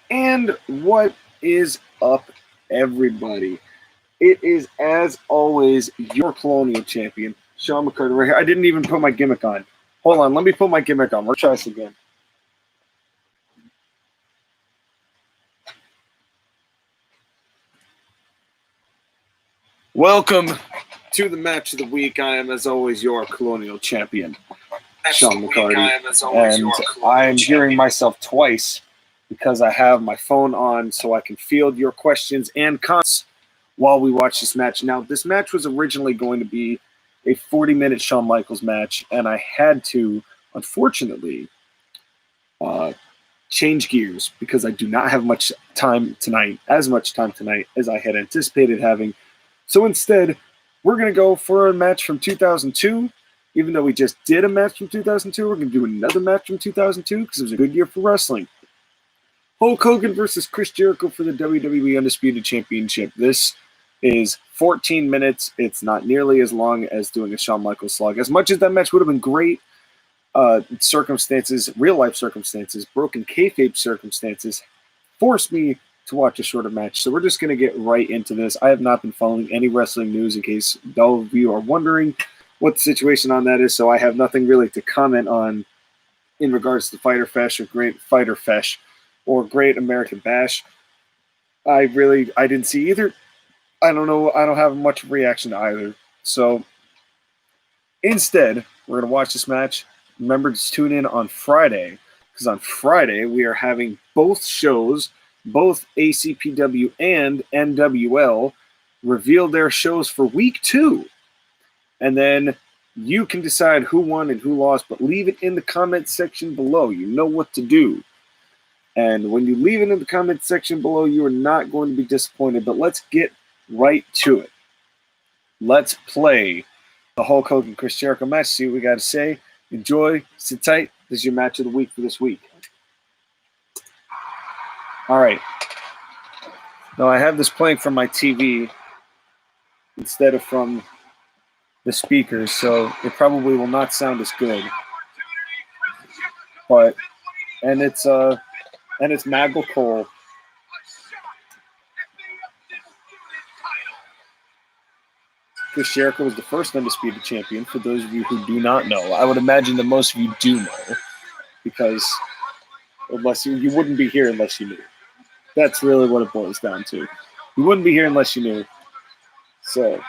And what is up, everybody? It is, as always, your Colonial Champion, Sean McCurdy, right here. I didn't even put my gimmick on. Hold on, let me put my gimmick on. Let's try this again. Welcome to the match of the week. I am, as always, your Colonial Champion, Sean McCarty. And I'm hearing myself twice because I have my phone on so I can field your questions and comments while we watch this match. Now, this match was originally going to be a 40-minute Shawn Michaels match, and I had to, unfortunately, change gears because I do not have much time tonight as I had anticipated having. So instead, we're going to go for a match from 2002. Even though we just did a match from 2002, we're going to do another match from 2002 because it was a good year for wrestling. Hulk Hogan versus Chris Jericho for the WWE Undisputed Championship. This is 14 minutes. It's not nearly as long as doing a Shawn Michaels slog. As much as that match would have been great, circumstances, real-life circumstances, broken kayfabe circumstances, forced me to watch a shorter match. So we're just going to get right into this. I have not been following any wrestling news, in case all of you are wondering what the situation on that is, so I have nothing really to comment on in regards to Fighter Fesh or Great Fighter Fesh or Great American Bash. I didn't see either. I don't know. I don't have much reaction to either. So instead, we're going to watch this match. Remember to tune in on Friday, because on Friday we are having both shows, both ACPW and NWL, reveal their shows for week 2. And then you can decide who won and who lost, but leave it in the comment section below. You know what to do. And when you leave it in the comment section below, you are not going to be disappointed. But let's get right to it. Let's play the Hulk Hogan Chris Jericho match. See what we got to say. Enjoy. Sit tight. This is your match of the week for this week. All right. Now I have this playing from my TV instead of from the speakers, so it probably will not sound as good. But it's Maggle Cole. Chris Jericho was the first undisputed champion, for those of you who do not know. I would imagine that most of you do know, because unless you wouldn't be here unless you knew. That's really what it boils down to. You wouldn't be here unless you knew. So,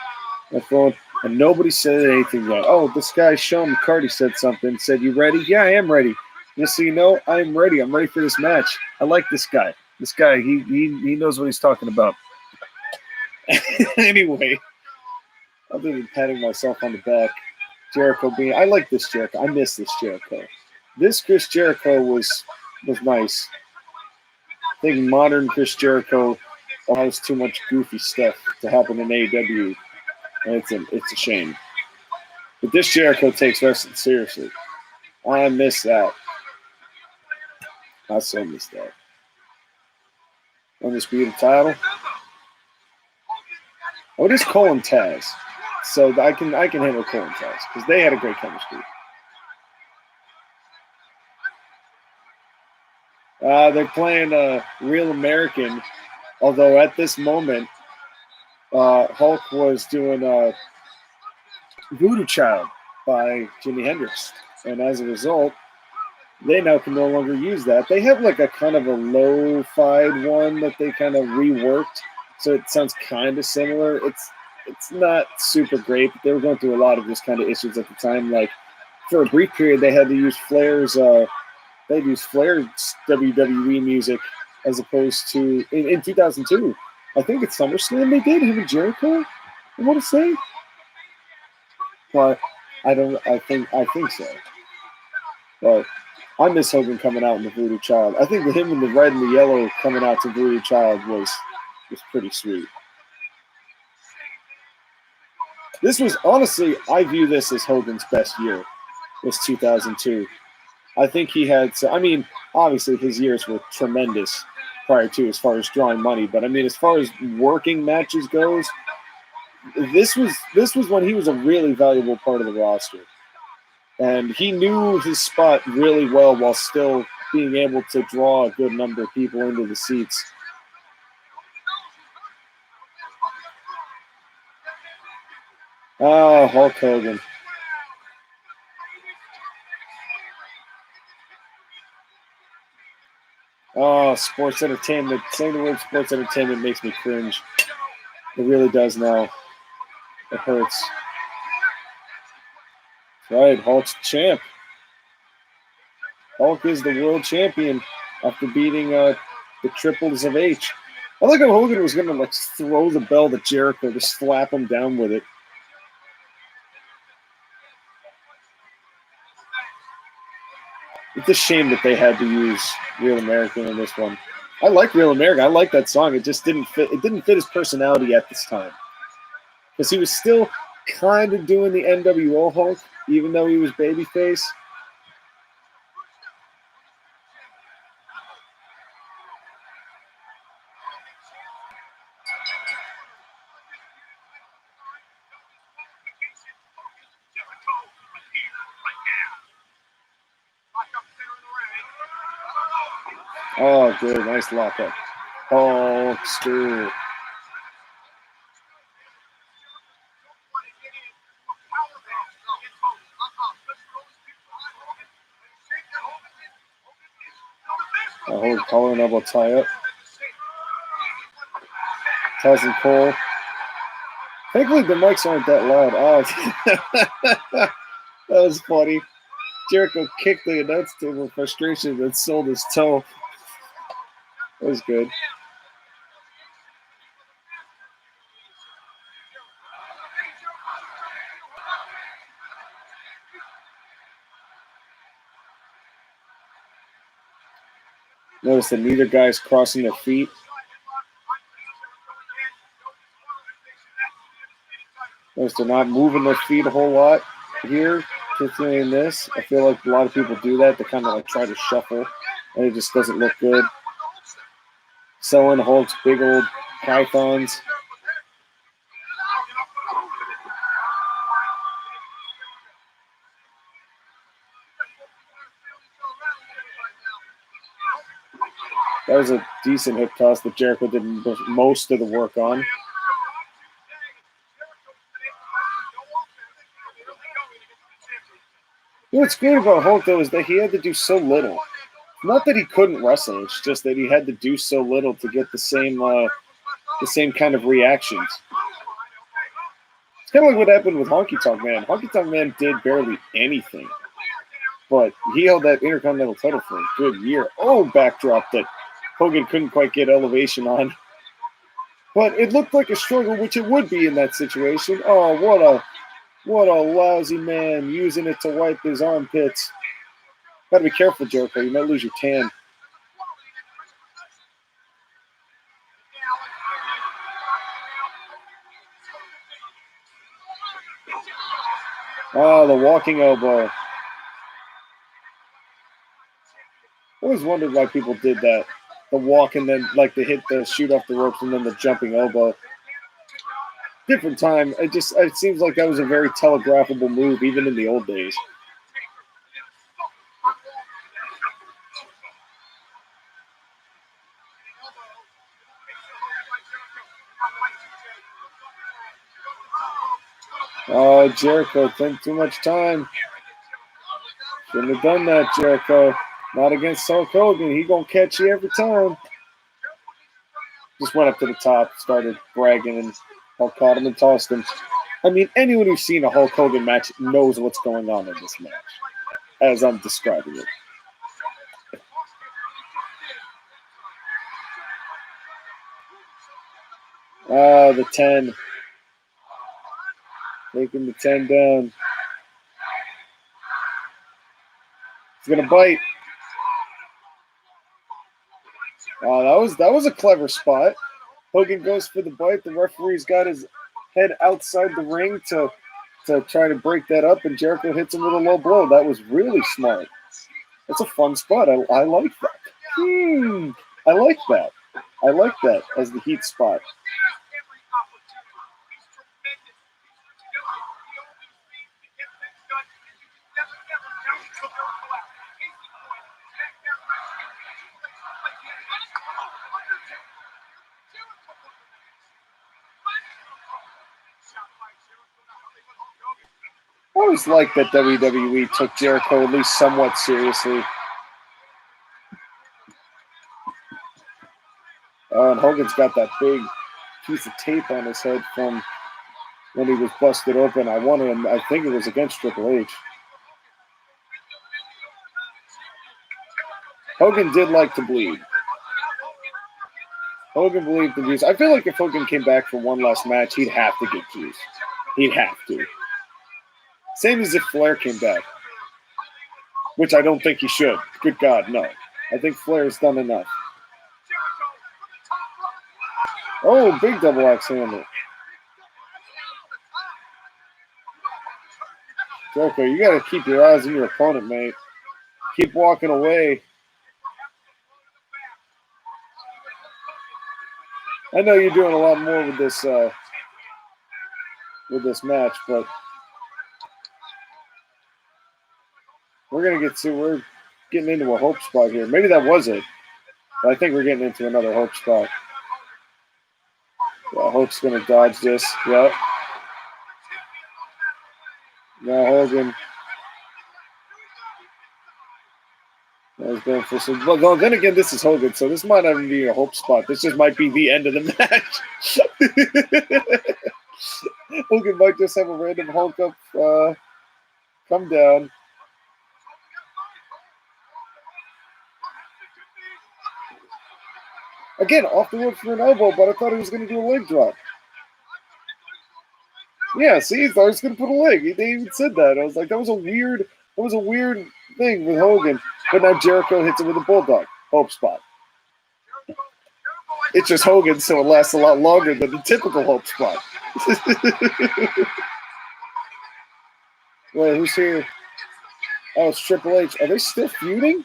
my phone. And nobody said anything yet. Oh, this guy, Sean McCarty, said something. Said, you ready? Yeah, I am ready. Just so you know, I'm ready. I'm ready for this match. I like this guy. This guy, he knows what he's talking about. Anyway, other than patting myself on the back, Jericho being, I like this Jericho. I miss this Jericho. This Chris Jericho was nice. I think modern Chris Jericho allows too much goofy stuff to happen in AEW. And it's a shame. But this Jericho takes wrestling seriously. I miss that. I so miss that. Undisputed title. Oh, it is Cole and Taz. So I can handle Cole and Taz because they had a great chemistry. They're playing Real American, although at this moment, Hulk was doing Voodoo Child by Jimi Hendrix. And as a result, they now can no longer use that. They have like a kind of a low-fied one that they kind of reworked, so it sounds kind of similar. It's not super great, but they were going through a lot of this kind of issues at the time. Like, for a brief period, they had to use Flair's WWE music as opposed to in 2002. I think it's SummerSlam they did, him and Jericho, I want to say. But I think so. But I miss Hogan coming out in the Voodoo Child. I think him in the red and the yellow coming out to Voodoo Child was pretty sweet. This was, honestly, I view this as Hogan's best year, was 2002. I think he had, obviously his years were tremendous prior to, as far as drawing money, but as far as working matches goes, this was when he was a really valuable part of the roster. And he knew his spot really well while still being able to draw a good number of people into the seats. Oh, Hulk Hogan. Oh, sports entertainment. Saying the word sports entertainment makes me cringe. It really does now. It hurts. Right, Hulk's champ. Hulk is the world champion after beating the triples of H. I like how Hogan was going to like throw the belt at Jericho to slap him down with it. It's a shame that they had to use Real American in this one. I like Real American. I like that song. It just didn't fit. It didn't fit his personality at this time. Because he was still kind of doing the NWO Hulk, even though he was babyface. Oh, good. Nice lockup. Hulkster. Hold collar and elbow tie up. Tyson Cole. Thankfully, the mics aren't that loud. Oh, that was funny. Jericho kicked the announce table in frustration and sold his toe. That was good. Notice that neither guy's crossing their feet. Notice they're not moving their feet a whole lot here, particularly in this. I feel like a lot of people do that. They kind of like try to shuffle, and it just doesn't look good. Selling Hulk's big old pythons. That was a decent hip toss that Jericho did most of the work on. You know what's great about Hulk, though, is that he had to do so little. Not that he couldn't wrestle, it's just that he had to do so little to get the same kind of reactions. It's kind of like what happened with Honky Tonk Man. Honky Tonk Man did barely anything, but he held that Intercontinental title for a good year. Oh, backdrop that Hogan couldn't quite get elevation on. But it looked like a struggle, which it would be in that situation. Oh, what a lousy man using it to wipe his armpits. Gotta be careful, Jericho. You might lose your tan. Oh, the walking elbow. I always wondered why people did that. The walk and then like the hit the shoot off the ropes and then the jumping elbow. Different time. It seems like that was a very telegraphable move, even in the old days. Oh, Jericho, think too much time. Shouldn't have done that, Jericho. Not against Hulk Hogan. He gonna catch you every time. Just went up to the top, started bragging, and Hulk caught him and tossed him. I mean, anyone who's seen a Hulk Hogan match knows what's going on in this match, as I'm describing it. Ah, the 10. Taking the 10 down. He's gonna bite. Oh, that was a clever spot. Hogan goes for the bite. The referee's got his head outside the ring to try to break that up, and Jericho hits him with a low blow. That was really smart. That's a fun spot. I like that. I like that. I like that as the heat spot. always liked that WWE took Jericho at least somewhat seriously. And Hogan's got that big piece of tape on his head from when he was busted open. I think it was against Triple H. Hogan did like to bleed. Hogan believed in juice. I feel like if Hogan came back for one last match, he'd have to get juice. He'd have to. Same as if Flair came back, which I don't think he should. Good God, no. I think Flair's done enough. Oh, big double axe handle. Jericho, you got to keep your eyes on your opponent, mate. Keep walking away. I know you're doing a lot more with this match, but we're getting into a hope spot here. Maybe that was it, but I think we're getting into another hope spot. Yeah, Hope's gonna dodge this. Yep. Now Hogan. Well, then again, this is Hogan, so this might not even be a hope spot. This just might be the end of the match. Hogan might just have a random Hulk up, come down. Again, off the rope for an elbow, but I thought he was going to do a leg drop. Yeah, see, he thought he was going to put a leg. They even said that. I was like, that was a weird thing with Hogan. But now Jericho hits it with a bulldog. Hope spot. It's just Hogan, so it lasts a lot longer than the typical hope spot. Wait, who's here? Oh, it's Triple H. Are they still feuding?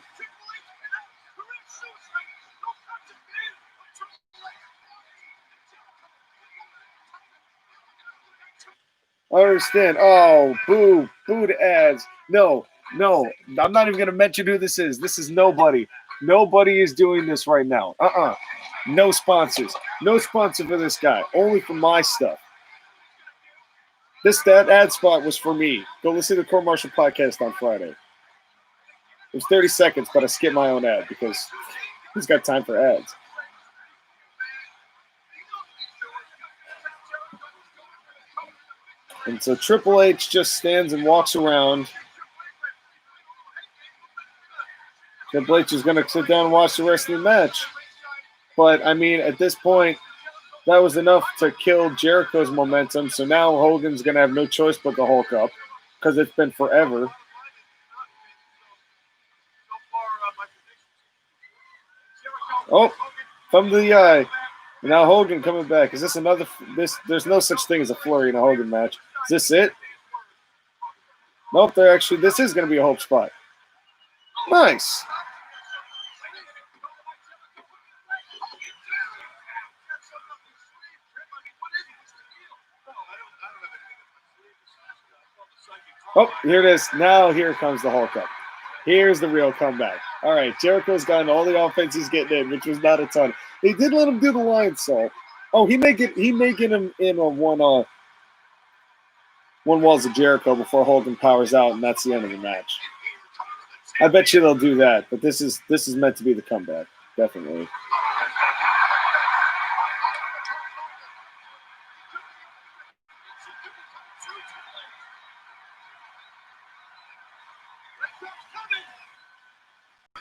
I understand. Oh, boo to ads. No, I'm not even going to mention who this is. This is nobody. Nobody is doing this right now. No sponsors. No sponsor for this guy. Only for my stuff. That ad spot was for me. Go listen to the Court Martial podcast on Friday. It was 30 seconds, but I skipped my own ad because who's got time for ads? And so Triple H just stands and walks around. Triple H is going to sit down and watch the rest of the match. But, I mean, at this point, that was enough to kill Jericho's momentum. So now Hogan's going to have no choice but to Hulk up because it's been forever. Oh, thumb to the eye. And now Hogan coming back. Is this another? There's no such thing as a flurry in a Hogan match. Is this it? Nope. This is going to be a hope spot. Nice. Oh, here it is. Now here comes the Hulk up. Here's the real comeback. All right, Jericho's gotten all the offense he's getting in, which was not a ton. They did let him do the lion salt. Oh, he may get him in on one walls of Jericho before Hogan powers out, and that's the end of the match. I bet you they'll do that, but this is meant to be the comeback, definitely.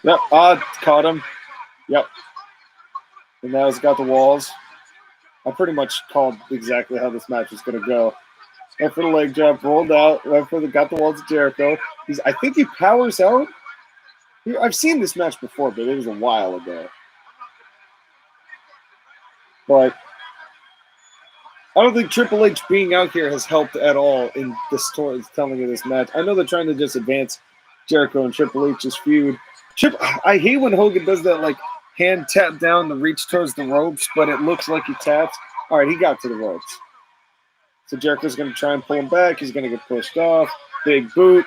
Yep, caught him. Yep. And now he's got the walls. I pretty much called exactly how this match was going to go. Went for the leg drop, rolled out, got the walls of Jericho. I think he powers out. I've seen this match before, but it was a while ago. But I don't think Triple H being out here has helped at all in the storytelling of this match. I know they're trying to just advance Jericho and Triple H's feud. I hate when Hogan does that, like, hand tap down to reach towards the ropes, but it looks like he taps. All right, he got to the ropes. So Jericho's going to try and pull him back. He's going to get pushed off. Big boot.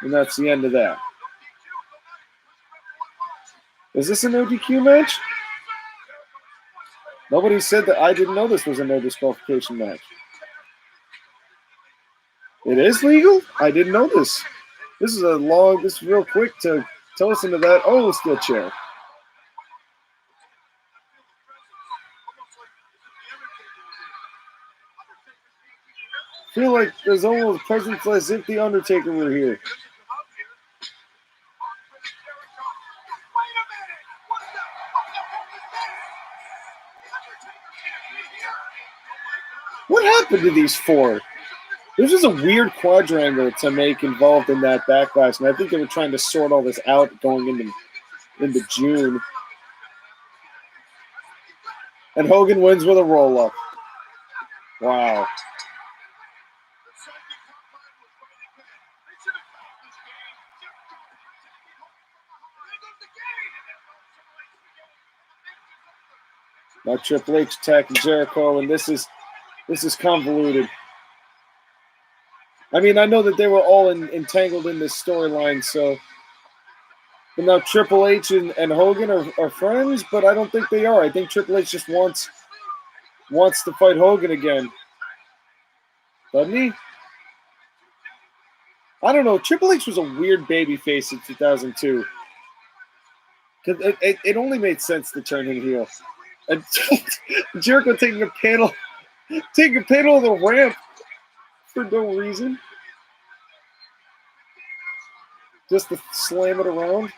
And that's the end of that. Is this a no DQ match? Nobody said that. I didn't know this was a no disqualification match. It is legal? I didn't know this. This is real quick to listen to that. Oh, steel chair. I feel like there's almost presence as if the Undertaker were here. What happened to these four? This was a weird quadrangle to make involved in that backlash, and I think they were trying to sort all this out going into June. And Hogan wins with a roll-up. Wow. Now Triple H attacking Jericho, and this is convoluted. I mean, I know that they were all entangled in this storyline, so. But now Triple H and Hogan are friends, but I don't think they are. I think Triple H just wants to fight Hogan again. Doesn't he? I don't know. Triple H was a weird babyface in 2002. Because it only made sense to turn him heel. And Jericho taking a panel of the ramp for no reason. Just to slam it around.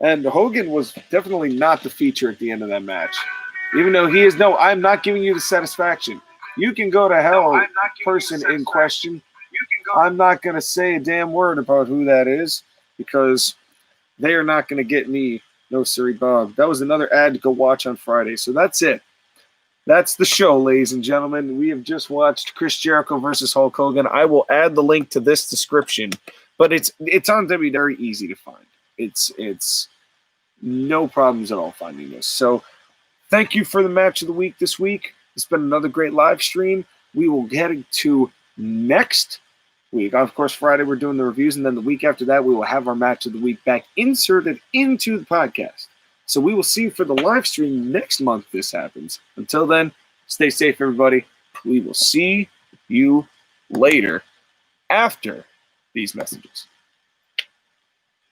And Hogan was definitely not the feature at the end of that match. Even though he is, no, I'm not giving you the satisfaction. You can go to hell, person in question. I'm not going to say a damn word about who that is because they are not going to get me. No, siree, Bob. That was another ad to go watch on Friday. So that's it. That's the show, ladies and gentlemen. We have just watched Chris Jericho versus Hulk Hogan. I will add the link to this description, but it's on WWE, very easy to find. It's no problems at all finding this. So thank you for the match of the week this week. It's been another great live stream. We will get to next week. Of course, Friday we're doing the reviews, and then the week after that we will have our match of the week back inserted into the podcast. So we will see you for the live stream next month this happens. Until then, stay safe, everybody. We will see you later after these messages.